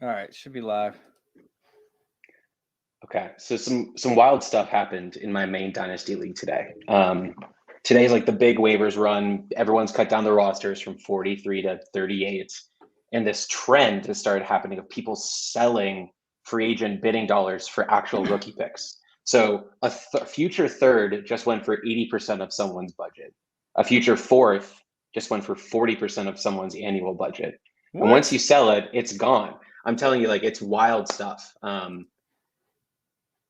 All right, should be live. Okay, so some wild stuff happened in my main dynasty league today. Today's like the big waivers run. Everyone's cut down the rosters from 43 to 38, and this trend has started happening of people selling free agent bidding dollars for actual rookie picks. So a future third just went for 80% of someone's budget. A future fourth just went for 40% of someone's annual budget. What? And once you sell it, it's gone. I'm telling you, like, it's wild stuff.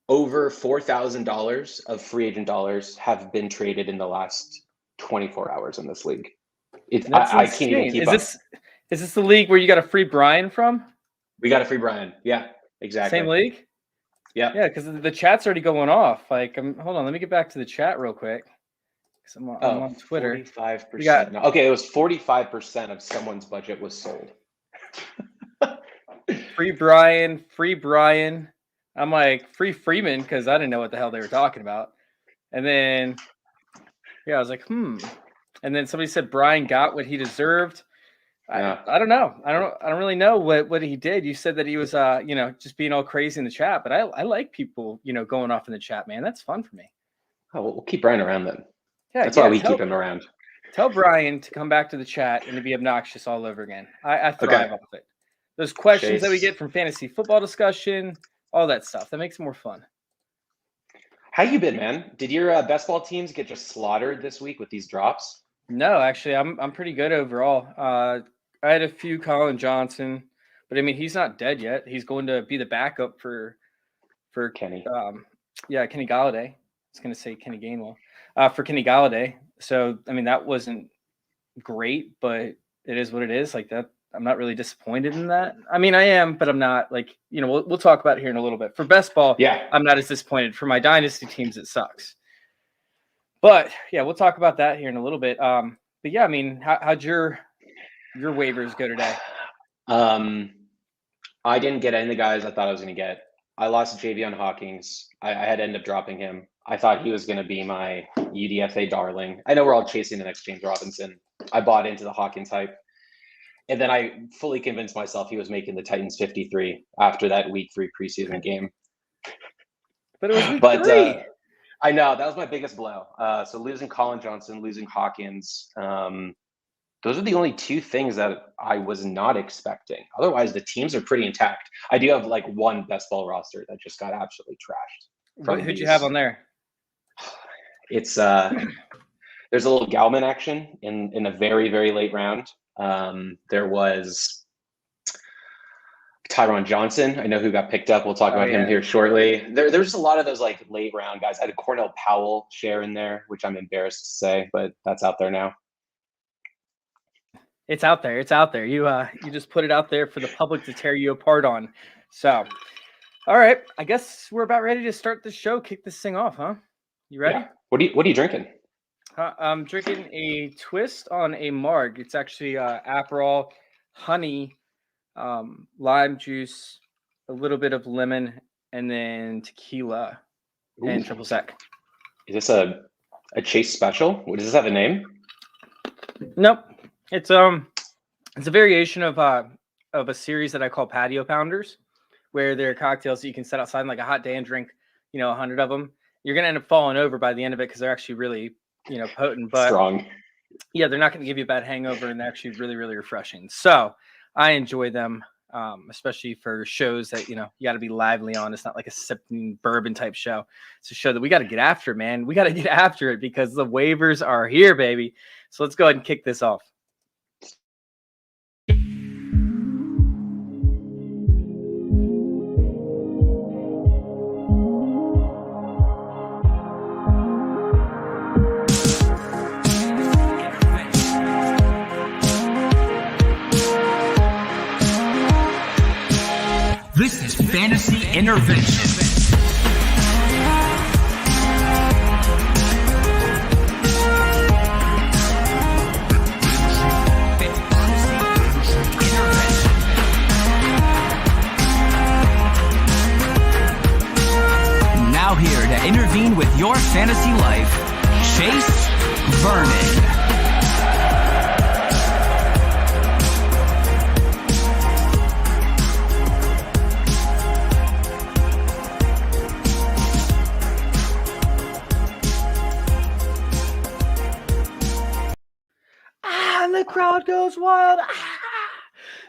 Over $4,000 of free agent dollars have been traded in the last 24 hours in this league. I can't even keep up. Is this the league where you got a free Brian from? We got a free Brian. Yeah, exactly. Same league? Yeah. Yeah, because the chat's already going off. Like, hold on, let me get back to the chat real quick. I'm on Twitter. 45%. No, okay, it was 45% of someone's budget was sold. Free Brian. I'm like, free Freeman, because I didn't know what the hell they were talking about. And then, I was like, And then somebody said Brian got what he deserved. Yeah. I don't know. I don't really know what he did. You said that he was, just being all crazy in the chat. But I like people, going off in the chat, man. That's fun for me. Oh, well, we'll keep Brian around then. Yeah, that's why we keep him around. Tell Brian to come back to the chat and to be obnoxious all over again. I thrive off it. Those questions that we get from fantasy football discussion, all that stuff. That makes it more fun. How you been, man? Did your best ball teams get just slaughtered this week with these drops? No, actually, I'm pretty good overall. I had a few Colin Johnson, but I mean, he's not dead yet. He's going to be the backup for Kenny. Kenny Galladay. I was going to say Kenny Gainwell. For Kenny Galladay. So, I mean, that wasn't great, but it is what it is. Like that, I'm not really disappointed in that. I mean, I am, but I'm not. Like, we'll talk about it here in a little bit. For best ball, I'm not as disappointed. For my dynasty teams, it sucks. But yeah, we'll talk about that here in a little bit. But yeah, I mean, how'd your waivers go today? I didn't get any of the guys I thought I was going to get. I lost Javion Hawkins. I had to end up dropping him. I thought he was going to be my UDFA darling. I know we're all chasing the next James Robinson. I bought into the Hawkins hype. And then I fully convinced myself he was making the Titans 53 after that week 3 preseason game. But it was week 3. I know. That was my biggest blow. So losing Colin Johnson, losing Hawkins, those are the only two things that I was not expecting. Otherwise, the teams are pretty intact. I do have like one best ball roster that just got absolutely trashed. Who'd you have on there? It's there's a little Galman action in a very, very late round. There was Tyron Johnson. I know who got picked up. We'll talk about him here shortly. There's a lot of those like late round guys. I had a Cornell Powell share in there, which I'm embarrassed to say, but that's out there now. It's out there. It's out there. You just put it out there for the public to tear you apart on. So, all right. I guess we're about ready to start the show. Kick this thing off, huh? You ready? Yeah. What are you drinking? I'm drinking a twist on a marg. It's actually Aperol, honey, lime juice, a little bit of lemon, and then tequila and triple sec. Is this a Chase special? Does this have a name? Nope. It's a variation of a series that I call patio pounders, where they're cocktails that you can set outside on like a hot day and drink, 100 of them. You're gonna end up falling over by the end of it because they're actually really, potent, but strong. Yeah, they're not going to give you a bad hangover, and they're actually really, really refreshing. So I enjoy them, especially for shows that, you got to be lively on. It's not like a sipping bourbon type show. It's a show that we got to get after, man. We got to get after it because the waivers are here, baby. So let's go ahead and kick this off. This is Fantasy Intervention. Now here to intervene with your fantasy life, Chase Vernon. crowd goes wild.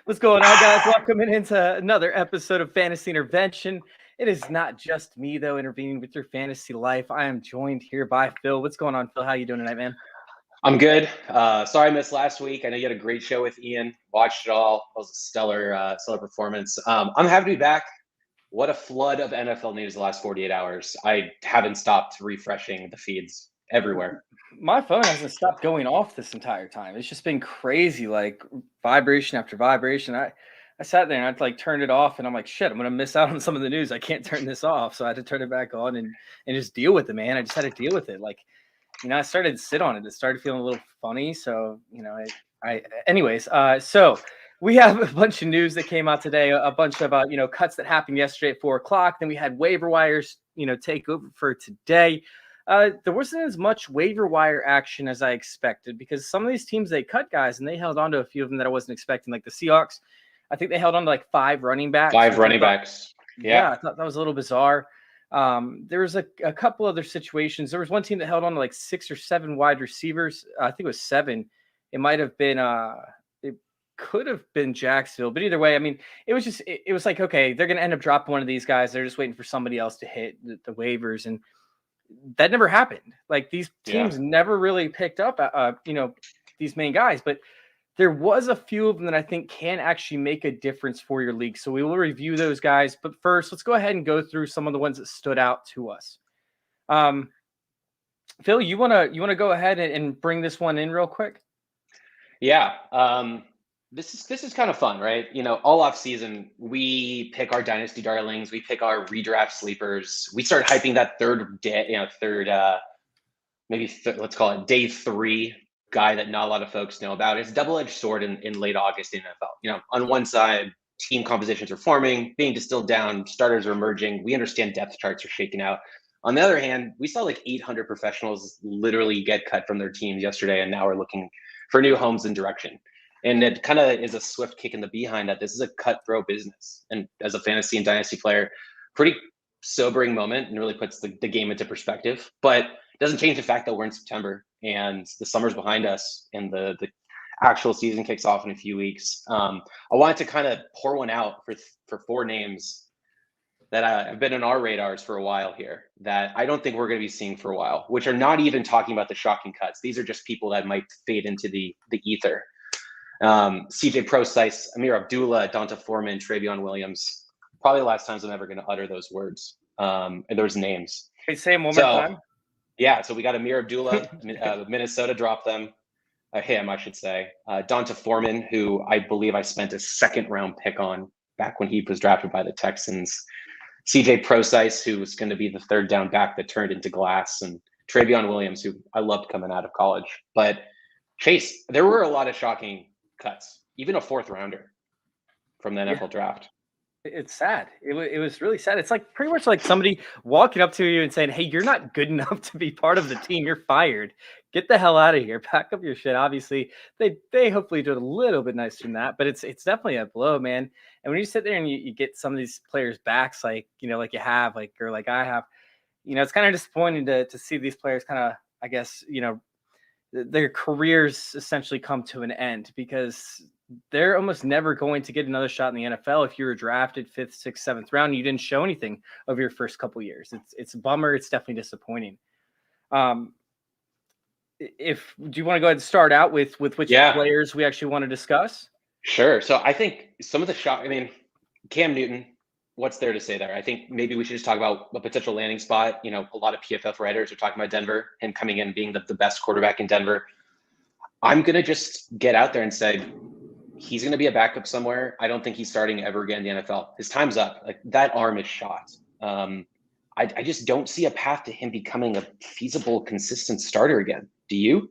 What's going on, guys? Welcome into another episode of Fantasy Intervention. It is not just me, though, intervening with your fantasy life. I am joined here by Phil. What's going on, Phil? How you doing tonight, man? I'm good. Sorry I missed last week. I know you had a great show with Ian. Watched it all. It was a stellar performance. I'm happy to be back. What a flood of NFL news the last 48 hours. I haven't stopped refreshing the feeds everywhere. My phone hasn't stopped going off this entire time. It's just been crazy, like vibration after vibration. I sat there and I'd like turned it off and I'm like, shit, I'm going to miss out on some of the news. I can't turn this off. So I had to turn it back on and just deal with it, man. I just had to deal with it. Like, I started to sit on it. It started feeling a little funny. So, anyways, so we have a bunch of news that came out today, a bunch of, cuts that happened yesterday at 4:00. Then we had waiver wires, take over for today. There wasn't as much waiver wire action as I expected because some of these teams, they cut guys and they held on to a few of them that I wasn't expecting. Like the Seahawks, I think they held on to like 5 running backs. Yeah. I thought that was a little bizarre. There was a couple other situations. There was one team that held on to like 6 or 7 wide receivers. I think it was 7. It might have been, it could have been Jacksonville, but either way, I mean, it was like, okay, they're going to end up dropping one of these guys. They're just waiting for somebody else to hit the waivers. And that never happened. Like these teams never really picked up, these main guys, but there was a few of them that I think can actually make a difference for your league. So we will review those guys. But first, let's go ahead and go through some of the ones that stood out to us. Phil, you wanna go ahead and bring this one in real quick? Yeah. This is kind of fun, right? All off season, we pick our dynasty darlings, we pick our redraft sleepers. We start hyping that third day, let's call it day 3 guy that not a lot of folks know about. It's a double-edged sword in late August in NFL. On one side, team compositions are forming, being distilled down, starters are emerging. We understand depth charts are shaking out. On the other hand, we saw like 800 professionals literally get cut from their teams yesterday, and now we're looking for new homes and direction. And it kind of is a swift kick in the behind that this is a cutthroat business. And as a fantasy and dynasty player, pretty sobering moment and really puts the game into perspective. But it doesn't change the fact that we're in September and the summer's behind us and the actual season kicks off in a few weeks. I wanted to kind of pour one out for 4 names that have been on our radars for a while here that I don't think we're going to be seeing for a while, which are not even talking about the shocking cuts. These are just people that might fade into the ether. CJ Procise, Amir Abdullah, Donta Foreman, Travion Williams. Probably the last times I'm ever going to utter those words and those names. Wait, say them one more time. Yeah, so we got Amir Abdullah, Minnesota dropped him. Him, I should say. Donta Foreman, who I believe I spent a 2nd-round pick on back when he was drafted by the Texans. CJ Procise, who was going to be the 3rd down back that turned into glass. And Travion Williams, who I loved coming out of college. But Chase, there were a lot of shocking cuts, even a 4th rounder from the NFL draft. It's sad. It was really sad. It's like pretty much like somebody walking up to you and saying, hey, you're not good enough to be part of the team. You're fired. Get the hell out of here. Pack up your shit. Obviously, they hopefully do it a little bit nicer than that, but it's definitely a blow, man. And when you sit there and you get some of these players backs, like like you have, or like I have, it's kind of disappointing to see these players kind of, I guess, their careers essentially come to an end because they're almost never going to get another shot in the NFL if you were drafted 5th, 6th, 7th round and you didn't show anything of your first couple years. It's a bummer. It's definitely disappointing. Do you want to go ahead and start out with which players we actually want to discuss? Sure. So I think some of the Cam Newton, what's there to say there? I think maybe we should just talk about a potential landing spot. A lot of PFF writers are talking about Denver and coming in being the best quarterback in Denver. I'm going to just get out there and say he's going to be a backup somewhere. I don't think he's starting ever again in the NFL. His time's up. Like that arm is shot. I just don't see a path to him becoming a feasible, consistent starter again. Do you?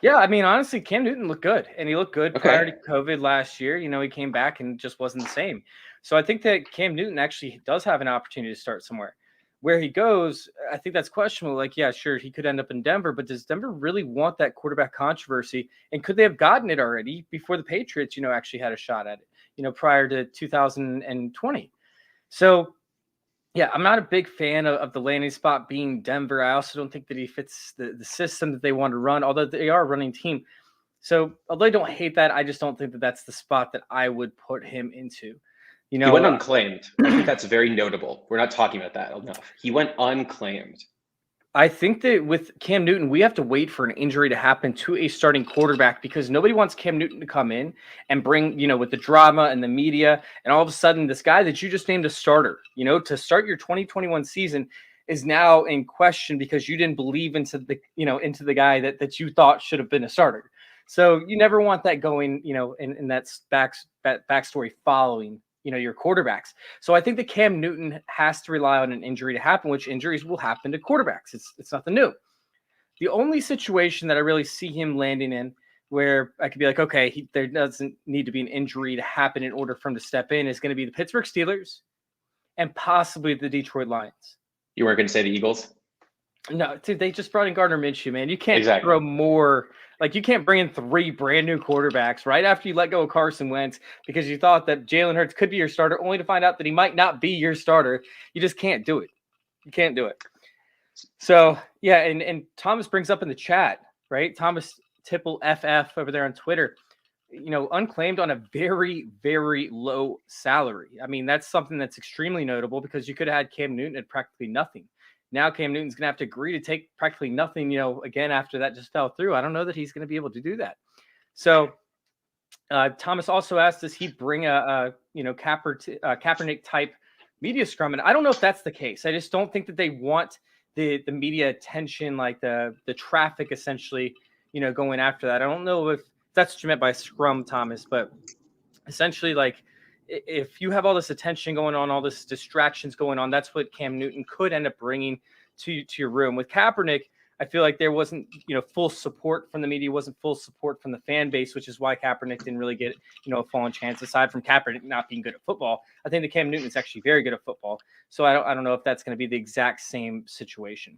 Yeah, honestly, Cam Newton looked good, and he looked good prior to COVID last year. He came back and just wasn't the same. So I think that Cam Newton actually does have an opportunity to start somewhere. Where he goes, I think that's questionable. Like, yeah, sure, he could end up in Denver, but does Denver really want that quarterback controversy? And could they have gotten it already before the Patriots, actually had a shot at it, prior to 2020? So, yeah, I'm not a big fan of the landing spot being Denver. I also don't think that he fits the system that they want to run, although they are a running team. So although I don't hate that, I just don't think that that's the spot that I would put him into. You know, he went unclaimed. I think that's very notable. We're not talking about that enough. He went unclaimed. I think that with Cam Newton, we have to wait for an injury to happen to a starting quarterback because nobody wants Cam Newton to come in and bring, with the drama and the media, and all of a sudden this guy that you just named a starter, to start your 2021 season is now in question because you didn't believe into the guy that you thought should have been a starter. So you never want that going, in that backstory following your quarterbacks. So I think that Cam Newton has to rely on an injury to happen, which injuries will happen to quarterbacks. It's nothing new. The only situation that I really see him landing in where I could be like, okay, there doesn't need to be an injury to happen in order for him to step in is going to be the Pittsburgh Steelers and possibly the Detroit Lions. You weren't going to say the Eagles? No, dude, they just brought in Gardner Minshew, man. You can't Exactly. throw more. Like, you can't bring in 3 brand new quarterbacks right after you let go of Carson Wentz because you thought that Jalen Hurts could be your starter, only to find out that he might not be your starter. You just can't do it. You can't do it. So, yeah, and Thomas brings up in the chat, right? Thomas Tipple FF over there on Twitter, unclaimed on a very, very low salary. I mean, that's something that's extremely notable because you could have had Cam Newton at practically nothing. Now Cam Newton's going to have to agree to take practically nothing, again, after that just fell through. I don't know that he's going to be able to do that. So Thomas also asked, does he bring a Kaepernick type media scrum? And I don't know if that's the case. I just don't think that they want the media attention, like the traffic essentially, going after that. I don't know if that's what you meant by scrum, Thomas, but essentially like, if you have all this attention going on, all this distractions going on, that's what Cam Newton could end up bringing to your room. With Kaepernick, I feel like there wasn't, full support from the media, wasn't full support from the fan base, which is why Kaepernick didn't really get, a fallen chance. Aside from Kaepernick not being good at football, I think that Cam Newton is actually very good at football. So I don't know if that's going to be the exact same situation.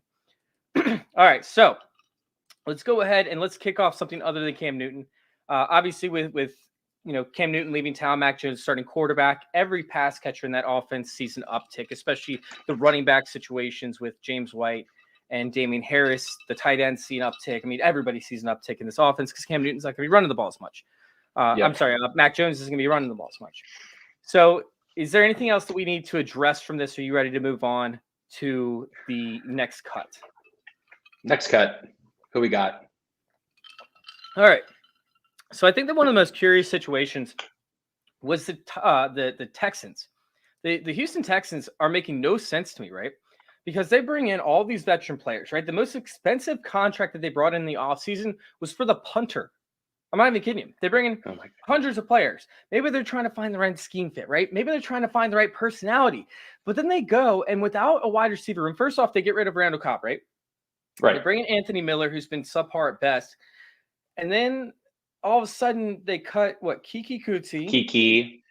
All right, so let's go ahead and let's kick off something other than Cam Newton. Obviously, with Cam Newton leaving town, Mac Jones starting quarterback, every pass catcher in that offense sees an uptick, especially the running back situations with James White and Damian Harris. The tight ends see an uptick. I mean, everybody sees an uptick in this offense because Cam Newton's not going to be running the ball as much. I'm sorry, Mac Jones isn't going to be running the ball as much. So is there anything else that we need to address from this? Are you ready to move on to the next cut? Next cut. Who we got? All right. So I think that one of the most curious situations was the Texans. The Houston Texans are making no sense to me, right? Because they bring in all these veteran players, right? The most expensive contract that they brought in the offseason was for the punter. I'm not even kidding you. They bring in hundreds of players. Maybe they're trying to find the right scheme fit, right? Maybe they're trying to find the right personality. But then they go, and without a wide receiver room, first off, they get rid of Randall Cobb, right? Right. They bring in Anthony Miller, who's been subpar at best. And then all of a sudden they cut Kiki Kuti. Kiki.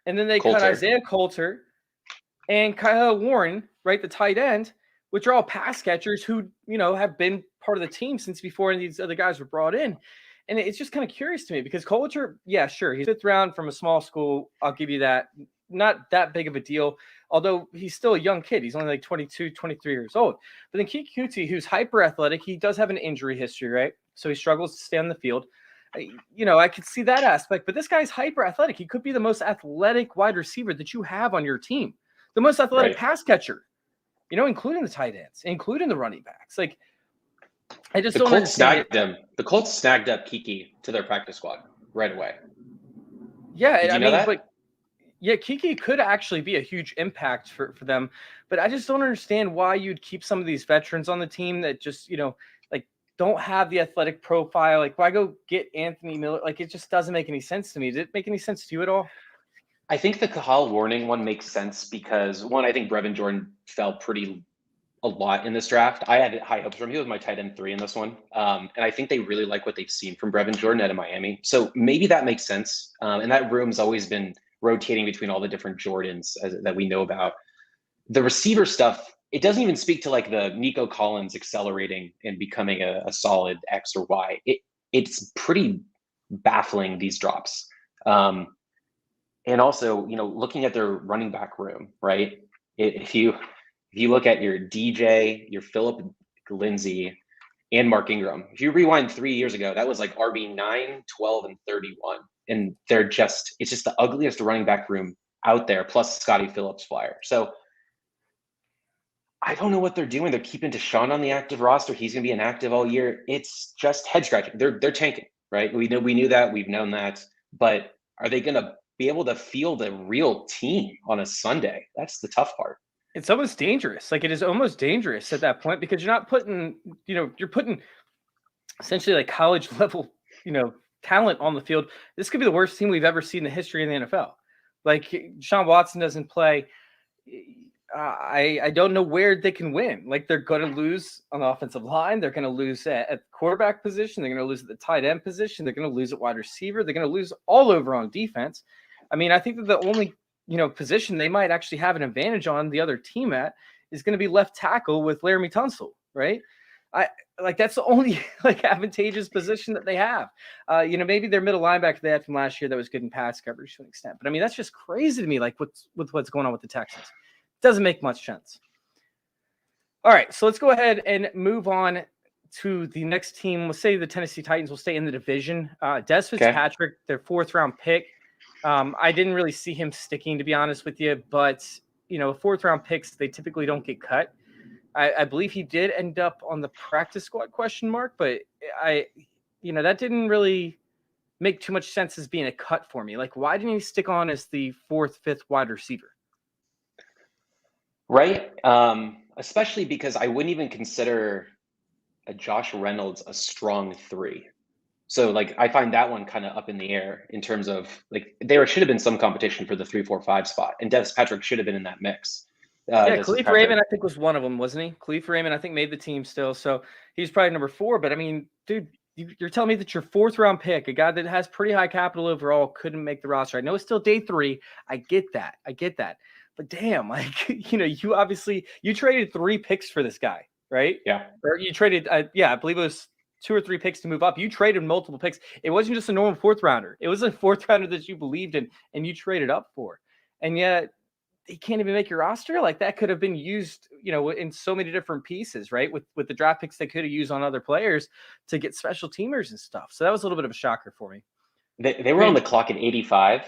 And then they Coulter. cut Isaiah Coulter and Kyle Warren, right? The tight end, which are all pass catchers who, have been part of the team since before these other guys were brought in. And it's just kind of curious to me because Coulter, yeah, sure. He's 5th round from a small school. I'll give you that. Not that big of a deal, although he's still a young kid. He's only like 22, 23 years old. But then Kiki Kuti, who's hyper athletic, he does have an injury history, right? So he struggles to stay on the field. I could see that aspect, but this guy's hyper athletic. He could be the most athletic wide receiver that you have on your team, the most athletic pass catcher, including the tight ends, including the running backs. Like, I just don't understand. The Colts snagged up Kiki to their practice squad right away. Yeah, Did you know that? But yeah, Kiki could actually be a huge impact for them, but I just don't understand why you'd keep some of these veterans on the team that just, don't have the athletic profile. Like, why go get Anthony Miller? Like, it just doesn't make any sense to me. Did it make any sense to you at all? I think the Kahal Warning one makes sense because, one, I think Brevin Jordan fell a lot in this draft. I had high hopes from him. He was my tight end 3 in this one. And I think they really like what they've seen from Brevin Jordan out of Miami. So maybe that makes sense. And that room's always been rotating between all the different Jordans that we know about. The receiver stuff, it doesn't even speak to like the Nico Collins accelerating and becoming a solid X or Y. It's pretty baffling, these drops. And also, looking at their running back room, right? If you look at your DJ, your Phillip Lindsay, and Mark Ingram. If you rewind 3 years ago, that was like RB 9, 12, and 31. And it's just the ugliest running back room out there, plus Scotty Phillips flyer. So I don't know what they're doing. They're keeping Deshaun on the active roster. He's going to be inactive all year. It's just head scratching. They're tanking, right? We knew that. We've known that. But are they going to be able to field a real team on a Sunday? That's the tough part. It's almost dangerous. Like, it is almost dangerous at that point, because you're not putting, you're putting essentially like college level, talent on the field. This could be the worst team we've ever seen in the history of the NFL. Like, Sean Watson doesn't play. I don't know where they can win. Like, they're going to lose on the offensive line. They're going to lose at quarterback position. They're going to lose at the tight end position. They're going to lose at wide receiver. They're going to lose all over on defense. I mean, I think that the only position they might actually have an advantage on the other team at is going to be left tackle with Laramie Tunsil, right? That's the only advantageous position that they have. Maybe their middle linebacker they had from last year that was good in pass coverage to an extent, but I mean, that's just crazy to me. Like, what's going on with the Texans? Doesn't make much sense. All right, so let's go ahead and move on to the next team. We'll say the Tennessee Titans will stay in the division. Des Fitzpatrick, their 4th round pick. I didn't really see him sticking, to be honest with you, but 4th round picks, they typically don't get cut. I believe he did end up on the practice squad ? But that didn't really make too much sense as being a cut for me. Like, why didn't he stick on as the 4th, 5th wide receiver? Right. Especially because I wouldn't even consider a Josh Reynolds a strong 3. So I find that one kind of up in the air in terms of there should have been some competition for the 3, 4, 5 spot, and Des Patrick should have been in that mix. Khalif Raymond, I think, was one of them, wasn't he? Khalif Raymond, I think, made the team still, so he's probably number 4. But I mean, dude, you're telling me that your 4th round pick, a guy that has pretty high capital overall, couldn't make the roster. I know it's still day 3. I get that. But damn, you traded 3 picks for this guy, right? Yeah. Or you traded, I believe it was 2 or 3 picks to move up. You traded multiple picks. It wasn't just a normal 4th rounder. It was a 4th rounder that you believed in and you traded up for. And yet he can't even make your roster. Like, that could have been used, in so many different pieces, right? With the draft picks they could have used on other players to get special teamers and stuff. So that was a little bit of a shocker for me. They were on the clock at 85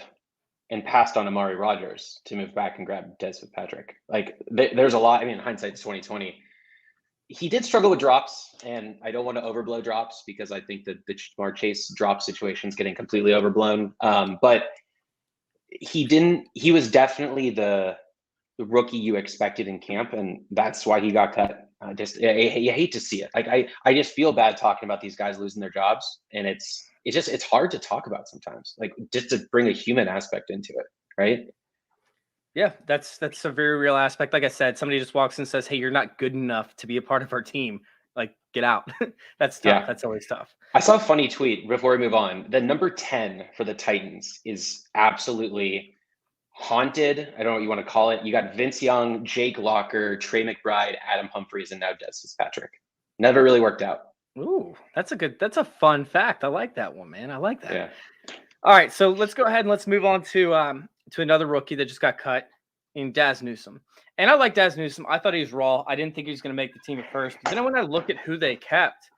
and passed on Amari Rodgers to move back and grab Des Fitzpatrick. There's a lot. I mean, hindsight's 2020. He did struggle with drops, and I don't want to overblow drops because I think that the Jamar Chase drop situation is getting completely overblown. But he was definitely the rookie you expected in camp, and that's why he got cut. I hate to see it. I just feel bad talking about these guys losing their jobs, and it's hard to talk about sometimes, just to bring a human aspect into it, right? Yeah, that's a very real aspect. Like I said, somebody just walks in and says, "Hey, you're not good enough to be a part of our team. Get out." That's tough. Yeah. That's always tough. I saw a funny tweet before we move on. The number 10 for the Titans is absolutely haunted. I don't know what you want to call it. You got Vince Young, Jake Locker, Trey McBride, Adam Humphries, and now Des Fitzpatrick. Never really worked out. Ooh, that's a fun fact. I like that one, man. I like that. Yeah. All right, so let's go ahead and let's move on to another rookie that just got cut in Daz Newsome. And I like Daz Newsome. I thought he was raw. I didn't think he was going to make the team at first. But then when I look at who they kept,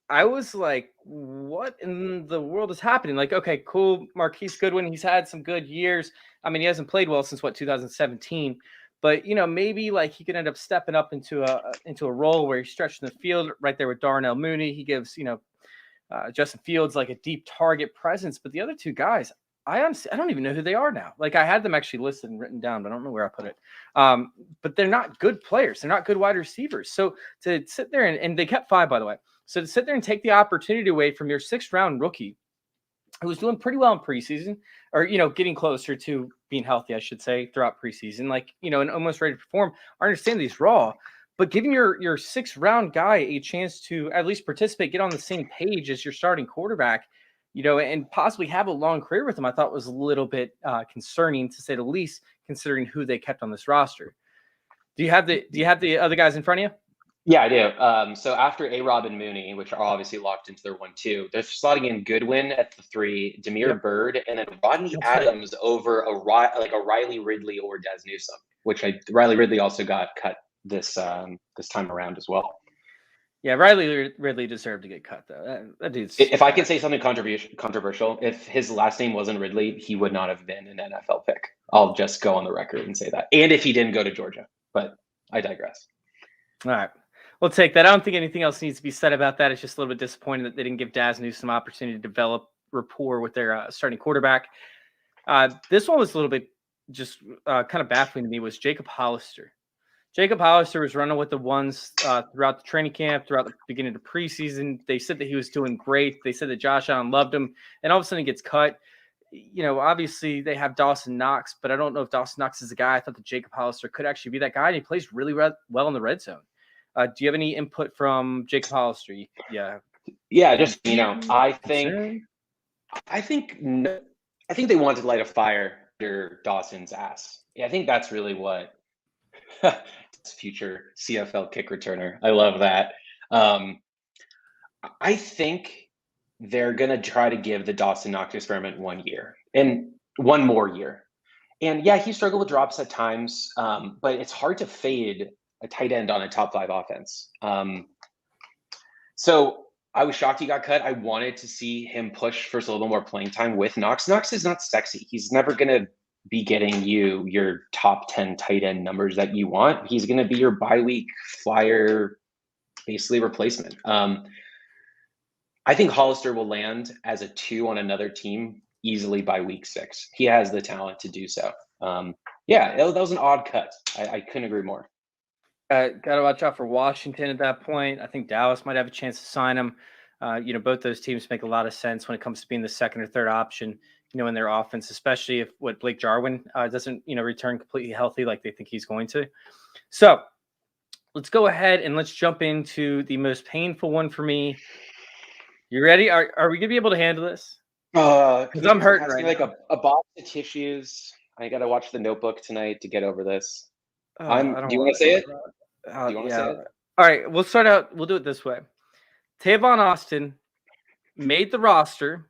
I was like, what in the world is happening? Okay, cool. Marquis Goodwin, he's had some good years. I mean, he hasn't played well since 2017. But, maybe he could end up stepping up into a role where he's stretching the field right there with Darnell Mooney. He gives, Justin Fields a deep target presence. But the other 2 guys, I don't even know who they are now. I had them actually listed and written down, but I don't know where I put it. But they're not good players. They're not good wide receivers. So to sit there and they kept 5, by the way. So to sit there and take the opportunity away from your 6th round rookie, who was doing pretty well in preseason, or, getting closer to being healthy, I should say, throughout preseason, and almost ready to perform. I understand he's raw, but giving your 6th round guy a chance to at least participate, get on the same page as your starting quarterback, and possibly have a long career with him, I thought was a little bit concerning, to say the least, considering who they kept on this roster. Do you have the other guys in front of you? Yeah, I do. So after A-Rob and Mooney, which are obviously locked into their 1-2, they're slotting in Goodwin at the 3, Damiere Byrd, and then Rodney Adams over a Riley Ridley or Daz Newsome, which Riley Ridley also got cut this time around as well. Yeah, Riley Ridley deserved to get cut though. That dude's. If I can say something controversial, if his last name wasn't Ridley, he would not have been an NFL pick. I'll just go on the record and say that. And if he didn't go to Georgia, but I digress. All right. We'll take that. I don't think anything else needs to be said about that. It's just a little bit disappointing that they didn't give Daz Newsome opportunity to develop rapport with their starting quarterback. This one was a little bit just kind of baffling to me was Jacob Hollister. Jacob Hollister was running with the ones throughout the training camp, throughout the beginning of the preseason. They said that he was doing great. They said that Josh Allen loved him, and all of a sudden he gets cut. You know, obviously they have Dawson Knox, but I don't know if Dawson Knox is the guy. I thought that Jacob Hollister could actually be that guy, and he plays really well in the red zone. Do you have any input from Jacob Hollister? Yeah, just I think they wanted to light a fire under Dawson's ass. Yeah, I think that's really what future CFL kick returner. I love that. I think they're gonna try to give the Dawson Knox experiment 1 year and one more year. And yeah, he struggled with drops at times, but it's hard to fade a tight end on a top 5 offense. So I was shocked he got cut. I wanted to see him push for a little more playing time with Knox. Knox is not sexy. He's never going to be getting you your top 10 tight end numbers that you want. He's going to be your bye-week flyer, basically replacement. I think Hollister will land as a 2 on another team easily by week 6. He has the talent to do so. Yeah, that was an odd cut. I couldn't agree more. Got to watch out for Washington at that point. I think Dallas might have a chance to sign him. Both those teams make a lot of sense when it comes to being the second or third option, in their offense, especially if Blake Jarwin doesn't, return completely healthy like they think he's going to. So let's go ahead and let's jump into the most painful one for me. You ready? Are we going to be able to handle this? Because I'm hurting right like now. a box of tissues. I got to watch The Notebook tonight to get over this. Do you want to say it? Do you want to say it? All right, we'll start out. We'll do it this way. Tavon Austin made the roster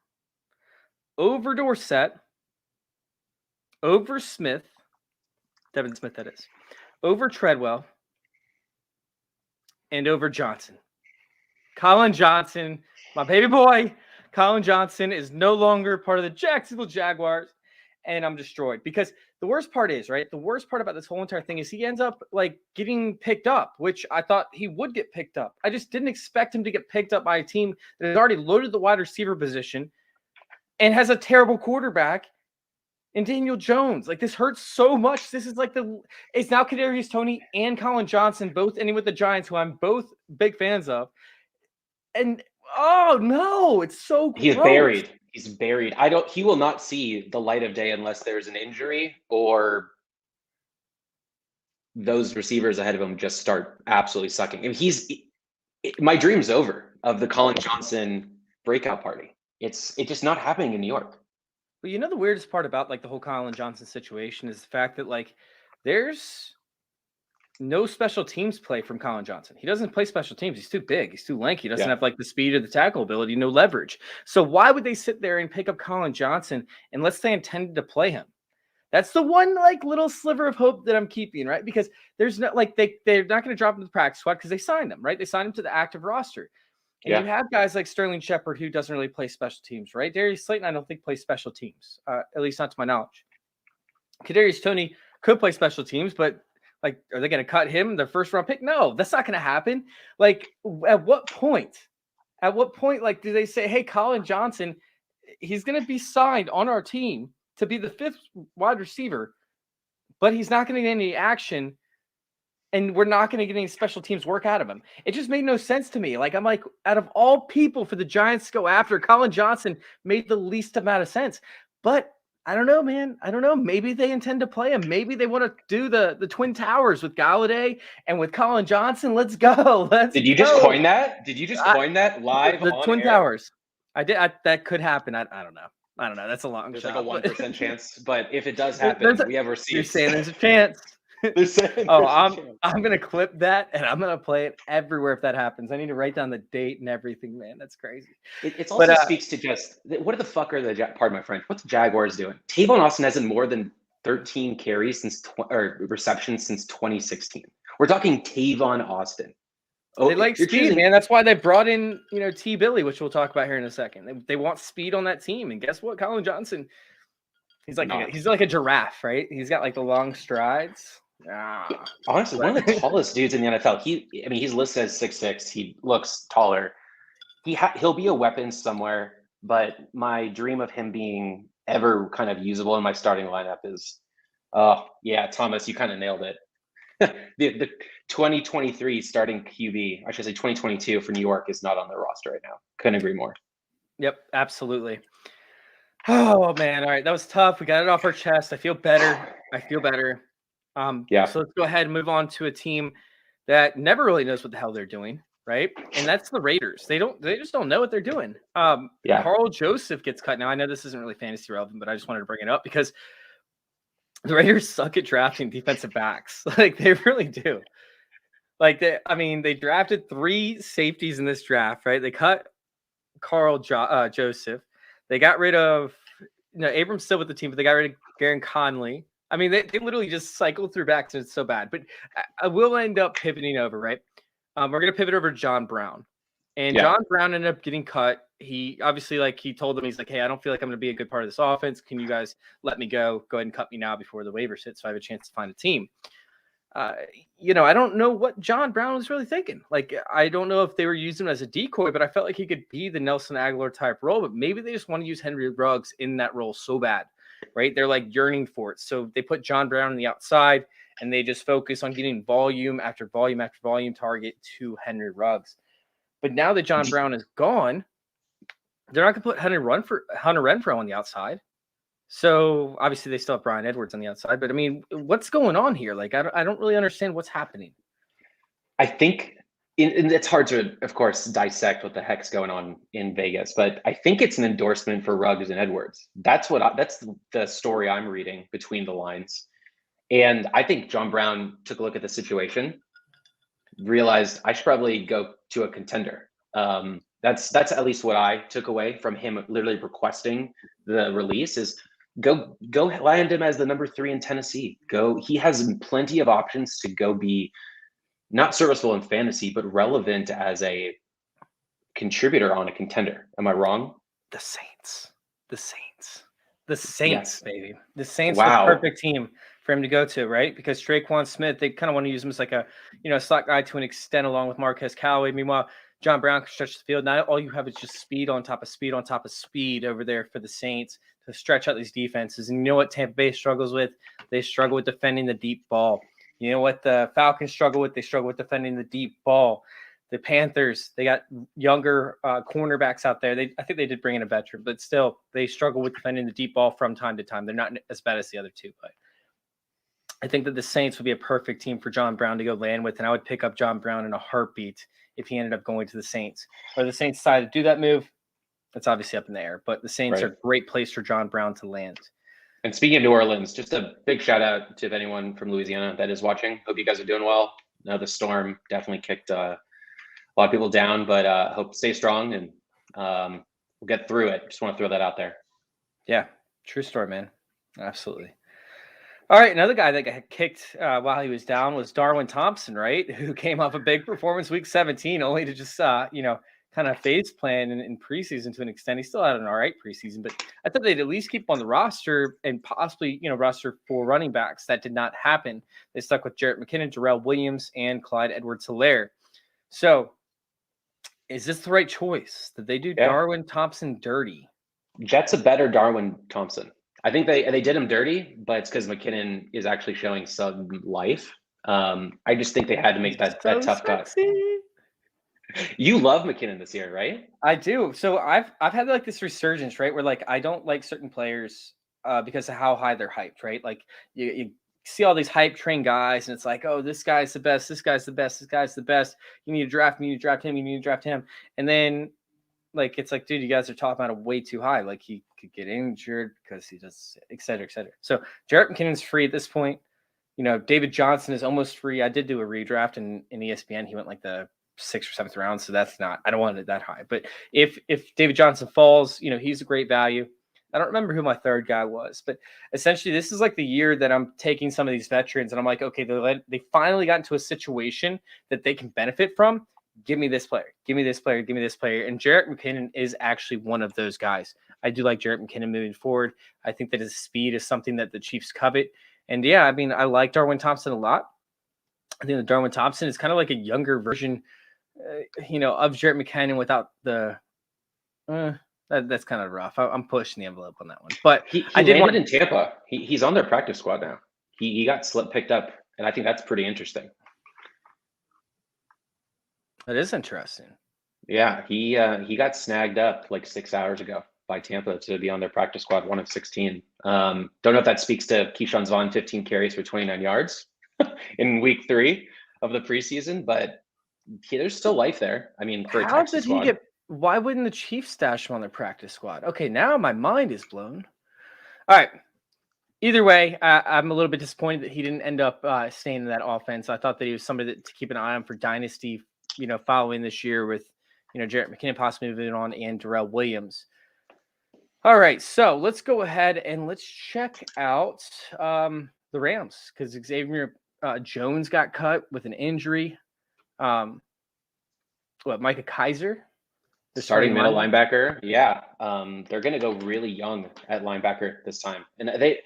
over Dorsett, over Smith, Devin Smith, that is, over Treadwell, and over Johnson. Colin Johnson, my baby boy, Colin Johnson is no longer part of the Jacksonville Jaguars, and I'm destroyed because the worst part is, right? The worst part about this whole entire thing is he ends up getting picked up, which I thought he would get picked up. I just didn't expect him to get picked up by a team that has already loaded the wide receiver position and has a terrible quarterback in Daniel Jones. This hurts so much. This is it's now Kadarius Toney and Colin Johnson both ending with the Giants, who I'm both big fans of. And oh no, it's so gross. He's buried. He's buried. He will not see the light of day unless there's an injury or those receivers ahead of him just start absolutely sucking. And my dream's over of the Colin Johnson breakout party. It's just not happening in New York. Well, the weirdest part about the whole Colin Johnson situation is the fact that there's no special teams play from Colin Johnson. He doesn't play special teams. He's too big. He's too lanky. He doesn't have the speed or the tackle ability, no leverage. So why would they sit there and pick up Colin Johnson unless they intended to play him? That's the one little sliver of hope that I'm keeping, right? Because there's no they're not going to drop him to the practice squad because they signed him, right? They signed him to the active roster. And you have guys like Sterling Shepard who doesn't really play special teams, right? Darius Slayton, I don't think plays special teams, at least not to my knowledge. Kadarius Toney could play special teams, but are they going to cut him, their first round pick? No, that's not going to happen. At what point? Do they say, hey, Colin Johnson, he's going to be signed on our team to be the 5th wide receiver, but he's not going to get any action, and we're not going to get any special teams work out of him. It just made no sense to me. I'm out of all people for the Giants to go after, Colin Johnson made the least amount of sense. But I don't know, man. I don't know. Maybe they intend to play him. Maybe they want to do the Twin Towers with Galladay and with Colin Johnson. Let's go. Did you just coin that? Did you just coin that live the on Twin air? Towers. I did. That could happen. I don't know. That's a long There's shot. a 1% chance, but if it does happen, we have receipts. You're saying there's a chance. I'm gonna clip that and I'm gonna play it everywhere if that happens. I need to write down the date and everything, man. That's crazy. It also speaks to just what the fuck are pardon my French? What's the Jaguars doing? Tavon Austin hasn't more than 13 carries or receptions since 2016. We're talking Tavon Austin. They like you're speed, choosing. man. That's why they brought in, T. Billy, which we'll talk about here in a second. They want speed on that team, and guess what? Colin Johnson, he's like a giraffe, right? He's got like the long strides. Honestly, one of the tallest dudes in the NFL. He's listed as 6'6". He looks taller. He'll be a weapon somewhere, but my dream of him being ever kind of usable in my starting lineup is, Thomas, you kind of nailed it. The 2023 starting QB, I should say 2022 for New York, is not on their roster right now. Couldn't agree more. Yep, absolutely. Oh man, all right, that was tough. We got it off our chest. I feel better. So let's go ahead and move on to a team that never really knows what the hell they're doing, right? And that's the Raiders. They just don't know what they're doing. Carl Joseph gets cut. Now I know this isn't really fantasy relevant, but I just wanted to bring it up because the Raiders suck at drafting defensive backs. Like they really do. Like they drafted 3 safeties in this draft, right? They cut Carl Joseph. They got rid of, Abram's still with the team, but they got rid of Garen Conley. I mean, they literally just cycled through backs, and it's so bad. But I will end up pivoting over, right? We're going to pivot over to John Brown. And John Brown ended up getting cut. He obviously, he told them, he's like, hey, I don't feel like I'm going to be a good part of this offense. Can you guys let me go? Go ahead and cut me now before the waivers hit so I have a chance to find a team. I don't know what John Brown was really thinking. Like, I don't know if they were using him as a decoy, but I felt like he could be the Nelson Aguilar type role. But maybe they just want to use Henry Ruggs in that role so bad, right? They're like yearning for it. So they put John Brown on the outside, and they just focus on getting volume after volume after volume target to Henry Ruggs. But now that John Brown is gone, they're not going to put Hunter Renfrow on the outside. So obviously they still have Brian Edwards on the outside. But I mean, what's going on here? Like, I don't really understand what's happening. I think it's hard to, of course, dissect what the heck's going on in Vegas, but I think it's an endorsement for Ruggs and Edwards. That's the story I'm reading between the lines. And I think John Brown took a look at the situation, realized I should probably go to a contender. That's at least what I took away from him literally requesting the release is go land him as the number 3 in Tennessee. He has plenty of options to go be not serviceable in fantasy, but relevant as a contributor on a contender. Am I wrong? The Saints, yes. Baby. The Saints Wow. are the perfect team for him to go to, right? Because Traquan Smith, they kind of want to use him as like a, slot guy to an extent along with Marquez Callaway. Meanwhile, John Brown can stretch the field. Now all you have is just speed on top of speed on top of speed over there for the Saints to stretch out these defenses. And you know what Tampa Bay struggles with? They struggle with defending the deep ball. You know what the Falcons struggle with? They struggle with defending the deep ball. The Panthers, they got younger cornerbacks out there. I think they did bring in a veteran, but still they struggle with defending the deep ball from time to time. They're not as bad as the other two, but I think that the Saints would be a perfect team for John Brown to go land with, and I would pick up John Brown in a heartbeat if he ended up going to the Saints. Or the Saints decided to do that move, that's obviously up in the air, but the Saints are a great place for John Brown to land. And speaking of New Orleans, just a big shout out to anyone from Louisiana that is watching. Hope you guys are doing well. The storm definitely kicked a lot of people down, but hope stay strong and we'll get through it. Just want to throw that out there. Yeah, true story, man. Absolutely. All right, another guy that got kicked while he was down was Darwin Thompson, right? Who came off a big performance week 17, only to just kind of phase plan in preseason to an extent. He still had an all right preseason, but I thought they'd at least keep on the roster and possibly, roster 4 running backs. That did not happen. They stuck with Jarrett McKinnon, Jarrell Williams, and Clyde Edwards-Helaire. So is this the right choice? Did they do Darwin Thompson dirty? Jets a better Darwin Thompson. I think they did him dirty, but it's because McKinnon is actually showing some life. I just think they had to make that tough cut. You love McKinnon this year, right? I do. So I've had like this resurgence, right? Where like I don't like certain players because of how high they're hyped, right? Like you see all these hype train guys, and it's like, oh, this guy's the best, this guy's the best, this guy's the best. You need to draft him, you need to draft him, you need to draft him. And then like it's like, dude, you guys are talking about it way too high. Like he could get injured because he does, et cetera, et cetera. So Jarrett McKinnon's free at this point. David Johnson is almost free. I did do a redraft in ESPN. He went like the 6th or 7th round, so that's not. I don't want it that high. But if David Johnson falls, he's a great value. I don't remember who my third guy was, but essentially this is like the year that I'm taking some of these veterans, and I'm like, okay, they finally got into a situation that they can benefit from, give me this player, give me this player, give me this player. And Jerick McKinnon is actually one of those guys. I do like Jerick McKinnon moving forward. I think that his speed is something that the Chiefs covet. And yeah, I mean, I like Darwin Thompson a lot. I think that Darwin Thompson is kind of like a younger version, of Jerick McKinnon without the. That's kind of rough. I'm pushing the envelope on that one. But he I did landed in Tampa. He's on their practice squad now. He got picked up, and I think that's pretty interesting. That is interesting. Yeah, he got snagged up like 6 hours ago by Tampa to be on their practice squad, one of 16. Don't know if that speaks to Keyshawn Vaughn, 15 carries for 29 yards in week 3 of the preseason, but there's still life there. I mean, for a Texas squad. Why wouldn't the Chiefs stash him on their practice squad? Okay, now my mind is blown. All right. Either way, I'm a little bit disappointed that he didn't end up staying in that offense. I thought that he was somebody to keep an eye on for dynasty, following this year with, Jerick McKinnon possibly moving on and Darrell Williams. All right, so let's go ahead and let's check out the Rams because Xavier Jones got cut with an injury. Micah Kaiser? The starting middle linebacker. Yeah. They're going to go really young at linebacker this time. And they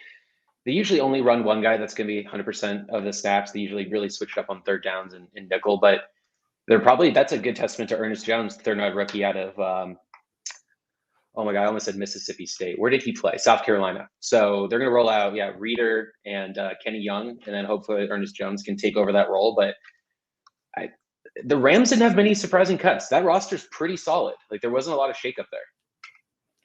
usually only run one guy that's going to be 100% of the snaps. They usually really switch it up on third downs and nickel, but that's a good testament to Ernest Jones, third-round rookie out of, oh my God, I almost said Mississippi State. Where did he play? South Carolina. So they're going to roll out, Reeder and Kenny Young, and then hopefully Ernest Jones can take over that role. But the Rams didn't have many surprising cuts. That roster's pretty solid. Like there wasn't a lot of shakeup there.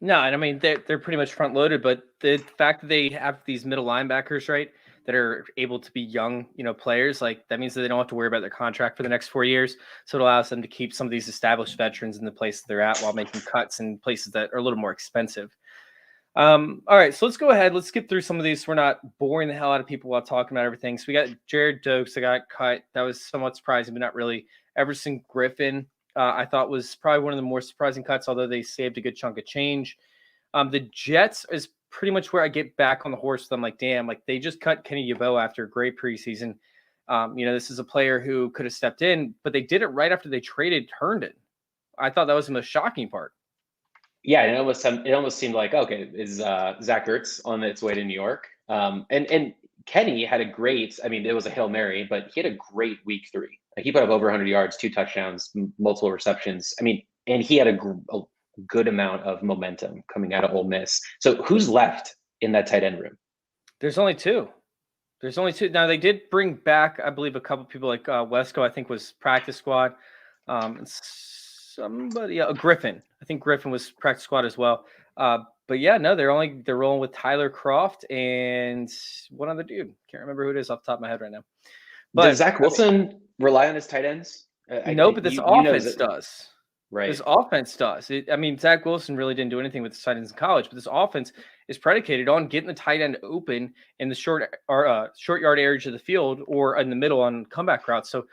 No, and I mean they're pretty much front loaded, but the fact that they have these middle linebackers, right, that are able to be young, players, like that means that they don't have to worry about their contract for the next 4 years. So it allows them to keep some of these established veterans in the place they're at while making cuts in places that are a little more expensive. All right, so let's go ahead. Let's skip through some of these so we're not boring the hell out of people while talking about everything. So we got Jared Dokes that got cut. That was somewhat surprising, but not really. Everson Griffin, I thought was probably one of the more surprising cuts, although they saved a good chunk of change. The Jets is pretty much where I get back on the horse with them. Like, damn, like they just cut Kenny Yeboah after a great preseason. This is a player who could have stepped in, but they did it right after they traded Herndon. I thought that was the most shocking part. Yeah, it almost seemed like, okay, is Zach Ertz on its way to New York? And Kenny had a great, it was a Hail Mary, but he had a great week 3. Like he put up over 100 yards, 2 touchdowns, multiple receptions. And he had a good amount of momentum coming out of Ole Miss. So who's left in that tight end room? There's only 2. Now they did bring back, I believe, a couple people like Wesco, I think was practice squad. Griffin. I think Griffin was practice squad as well. But yeah, no, they're rolling with Tyler Croft and one other dude. Can't remember who it is off the top of my head right now. But does Zach Wilson rely on his tight ends? No, but this offense does. Right. This offense does. Zach Wilson really didn't do anything with the tight ends in college, but this offense is predicated on getting the tight end open in the short yard areas of the field or in the middle on comeback routes. So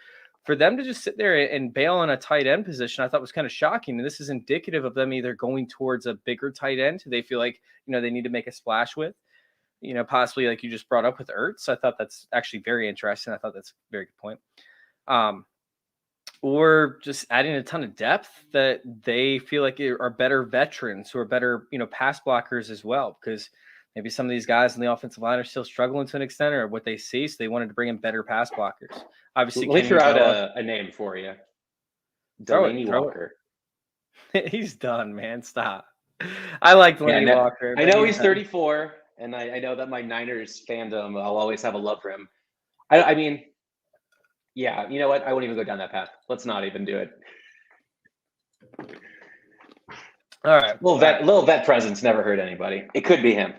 for them to just sit there and bail on a tight end position, I thought was kind of shocking. And this is indicative of them either going towards a bigger tight end who they feel like, they need to make a splash with, possibly like you just brought up with Ertz. I thought that's actually very interesting. I thought that's a very good point. Or just adding a ton of depth that they feel like are better veterans who are better, pass blockers as well, because maybe some of these guys in the offensive line are still struggling to an extent or what they see. So they wanted to bring in better pass blockers. Obviously, let me throw out a name for you. Delaney Walker. He's done, man. Stop. I like Delaney Walker. I know he's 34, and I know that my Niners fandom, I'll always have a love for him. Yeah, you know what? I won't even go down that path. Let's not even do it. All right. Little vet presence never hurt anybody. It could be him.